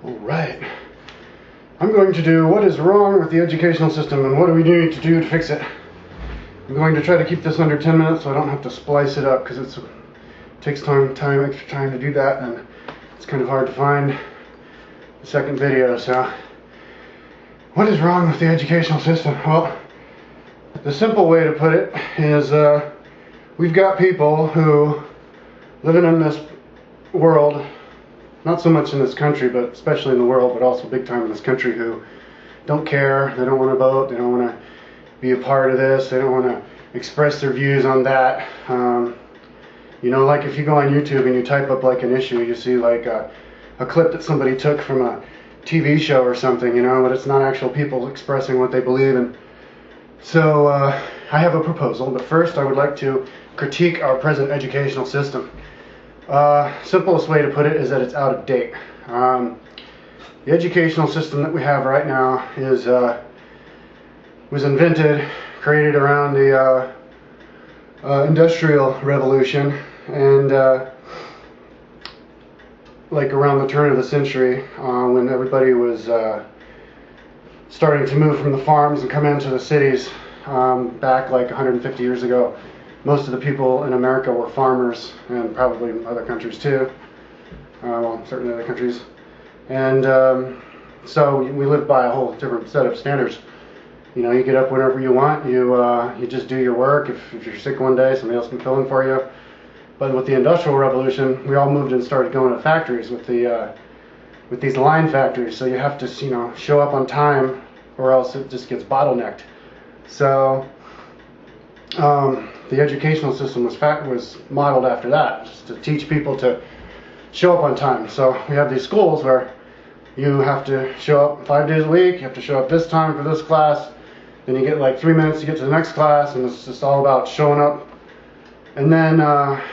Alright, I'm going to do what is wrong with the educational system and what do we need to do to fix it. I'm going to try to keep this under 10 minutes so I don't have to splice it up because it takes extra time to do that, and it's kind of hard to find the second video. So, what is wrong with the educational system? Well, the simple way to put it is we've got people who living in this world, not so much in this country, but especially in the world, but also big time in this country, who don't care, they don't want to vote, they don't want to be a part of this, they don't want to express their views on that. You know, like if you go on YouTube and you type up like an issue, you see like a clip that somebody took from a TV show or something, you know, but it's not actual people expressing what they believe in. So I have a proposal, but first I would like to critique our present educational system. Simplest way to put it is that it's out of date. The educational system that we have right now was invented, created around the Industrial Revolution, and like around the turn of the century, when everybody was starting to move from the farms and come into the cities. Back like 150 years ago, most of the people in America were farmers, and probably in other countries too. Well, certainly other countries. And so we live by a whole different set of standards. You know, you get up whenever you want. You just do your work. If you're sick one day, somebody else can fill in for you. But with the Industrial Revolution, we all moved and started going to factories with these line factories. So you have to, you know, show up on time, or else it just gets bottlenecked. So the educational system was modeled after that, just to teach people to show up on time. So we have these schools where you have to show up 5 days a week, you have to show up this time for this class, then you get like 3 minutes to get to the next class, and it's just all about showing up. And then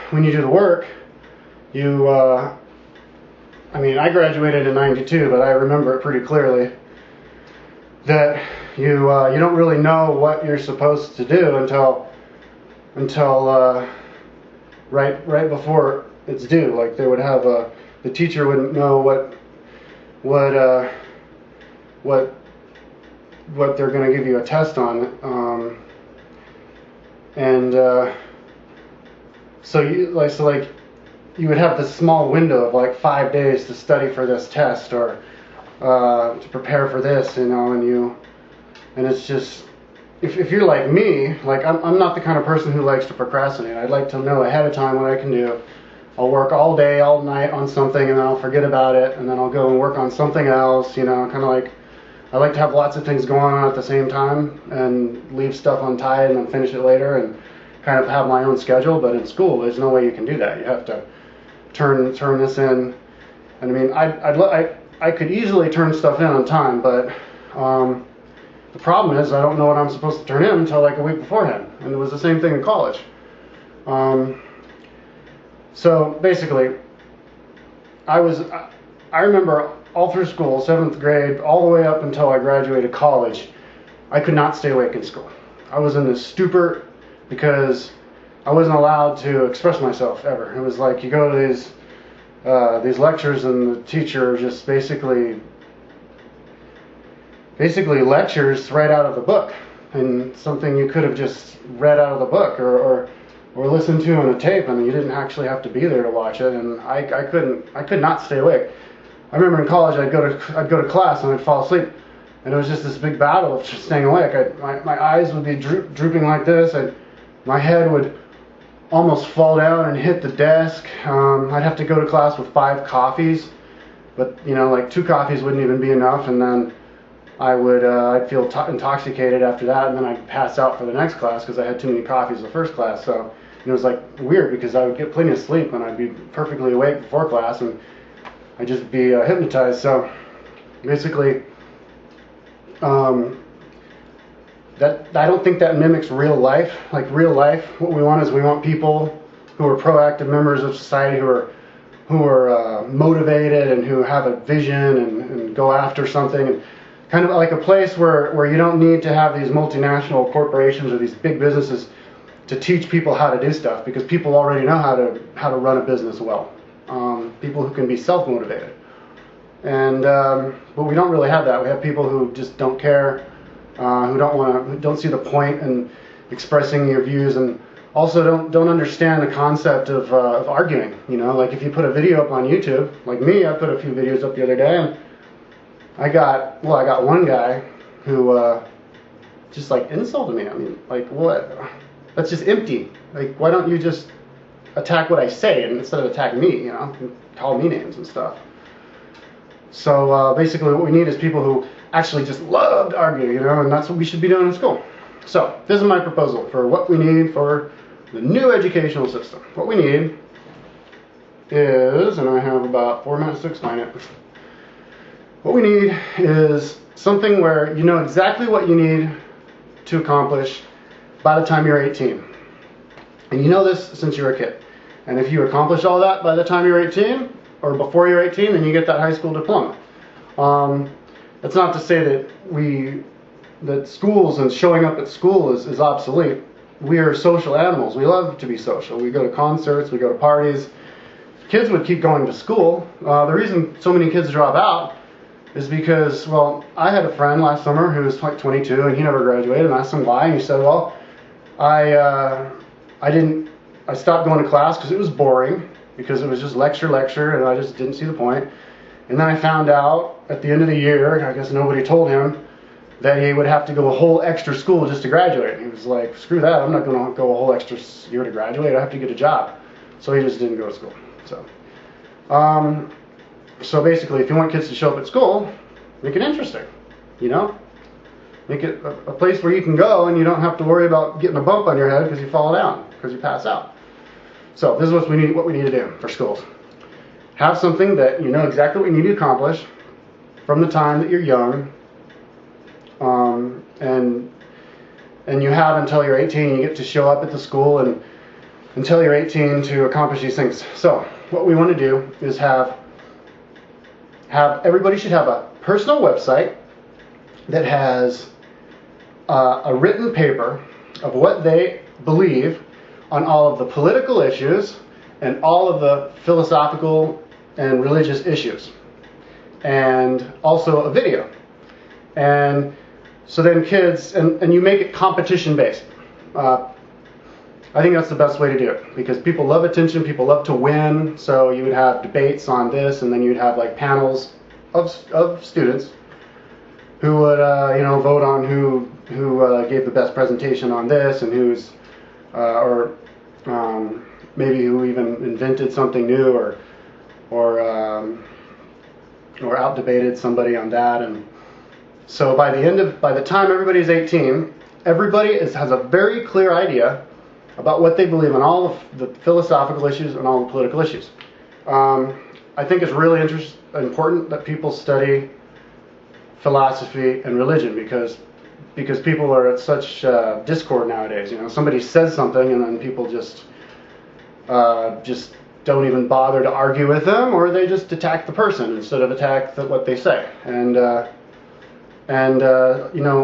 when you do the work, I mean, I graduated in '92, but I remember it pretty clearly that you don't really know what you're supposed to do until right before it's due. Like they would have the teacher wouldn't know what they're going to give you a test on, so you would have this small window of like 5 days to study for this test, or to prepare for this, you know, and it's just, if you're like me, like I'm not the kind of person who likes to procrastinate. I'd like to know ahead of time what I can do. I'll work all day, all night on something, and then I'll forget about it, and then I'll go and work on something else, you know, kind of like, I like to have lots of things going on at the same time, and leave stuff untied and then finish it later, and kind of have my own schedule. But in school, there's no way you can do that. You have to turn this in, and I mean, I could easily turn stuff in on time, but the problem is I don't know what I'm supposed to turn in until like a week beforehand, and it was the same thing in college. So basically, I remember all through school, 7th grade, all the way up until I graduated college, I could not stay awake in school. I was in this stupor because I wasn't allowed to express myself ever. It was like you go to these lectures, and the teacher just basically lectures right out of the book, and something you could have just read out of the book or listened to on a tape, and you didn't actually have to be there to watch it. And I could not stay awake. I remember in college I'd go to class and I'd fall asleep, and it was just this big battle of just staying awake. My eyes would be drooping like this, and my head would almost fall down and hit the desk. I'd have to go to class with 5 coffees, but you know, like 2 coffees wouldn't even be enough, and then I'd feel intoxicated after that, and then I'd pass out for the next class because I had too many coffees the first class. So it was like weird because I would get plenty of sleep and I'd be perfectly awake before class, and I'd just be hypnotized. So basically, I don't think that mimics real life. Like real life, what we want is we want people who are proactive members of society, who are motivated and who have a vision and go after something, and kind of like a place where you don't need to have these multinational corporations or these big businesses to teach people how to do stuff, because people already know how to run a business well. People who can be self-motivated. And but we don't really have that. We have people who just don't care, who don't see the point in expressing your views, and also don't understand the concept of arguing. You know, like if you put a video up on YouTube, like me, I put a few videos up the other day, and I got one guy who just like insulted me. I mean, like, what? That's just empty. Like, why don't you just attack what I say and instead of attacking me, you know, and call me names and stuff. So basically what we need is people who actually just love to argue, you know, and that's what we should be doing in school. So this is my proposal for what we need for the new educational system. What we need is, and I have about 4 minutes to explain it, what we need is something where you know exactly what you need to accomplish by the time you're 18. And you know this since you were a kid. And if you accomplish all that by the time you're 18, or before you're 18, then you get that high school diploma. That's not to say that schools and showing up at school is obsolete. We are social animals. We love to be social. We go to concerts, we go to parties. Kids would keep going to school. The reason so many kids drop out is because, well, I had a friend last summer who was like 22 and he never graduated, and I asked him why, and he said, well, I stopped going to class because it was boring, because it was just lecture, and I just didn't see the point. And then I found out at the end of the year, I guess nobody told him, that he would have to go a whole extra school just to graduate. He was like, screw that, I'm not going to go a whole extra year to graduate, I have to get a job. So he just didn't go to school. So basically, if you want kids to show up at school, make it interesting, you know? Make it a place where you can go and you don't have to worry about getting a bump on your head because you fall down, because you pass out. So this is what we need to do for schools. Have something that you know exactly what you need to accomplish from the time that you're young, and you have until you're 18. You get to show up at the school and until you're 18 to accomplish these things. So what we want to do is have everybody should have a personal website that has a written paper of what they believe on all of the political issues and all of the philosophical and religious issues, and also a video. And so then kids, and you make it competition based. I think that's the best way to do it, because people love attention, people love to win. So you would have debates on this, and then you'd have like panels of students who would vote on who gave the best presentation on this, and who's maybe who even invented something new, or out-debated somebody on that. And so by the time everybody's 18, everybody has a very clear idea about what they believe on all of the philosophical issues and all the political issues. I think it's really important that people study philosophy and religion, because people are at such discord nowadays. You know, somebody says something and then people just don't even bother to argue with them, or they just attack the person instead of attack what they say. And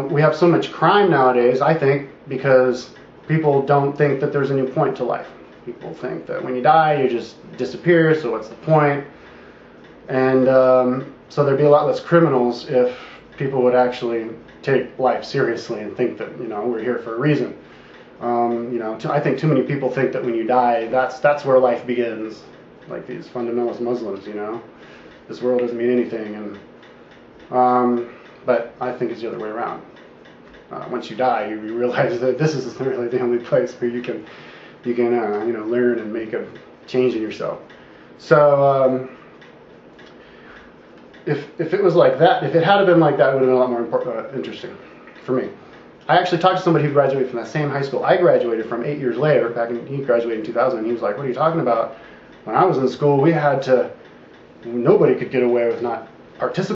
we have so much crime nowadays, I think, because people don't think that there's a new point to life. People think that when you die, you just disappear, so what's the point? And so there'd be a lot less criminals if people would actually take life seriously and think that, we're here for a reason. I think too many people think that when you die, that's where life begins. Like these fundamentalist Muslims, this world doesn't mean anything. But I think it's the other way around. Once you die, you realize that this is really the only place where you can learn and make a change in yourself. So if it was like that, if it had been like that, it would have been a lot more interesting for me. I actually talked to somebody who graduated from that same high school I graduated from 8 years later. He graduated in 2000, and he was like, "What are you talking about? When I was in school, nobody could get away with not participating."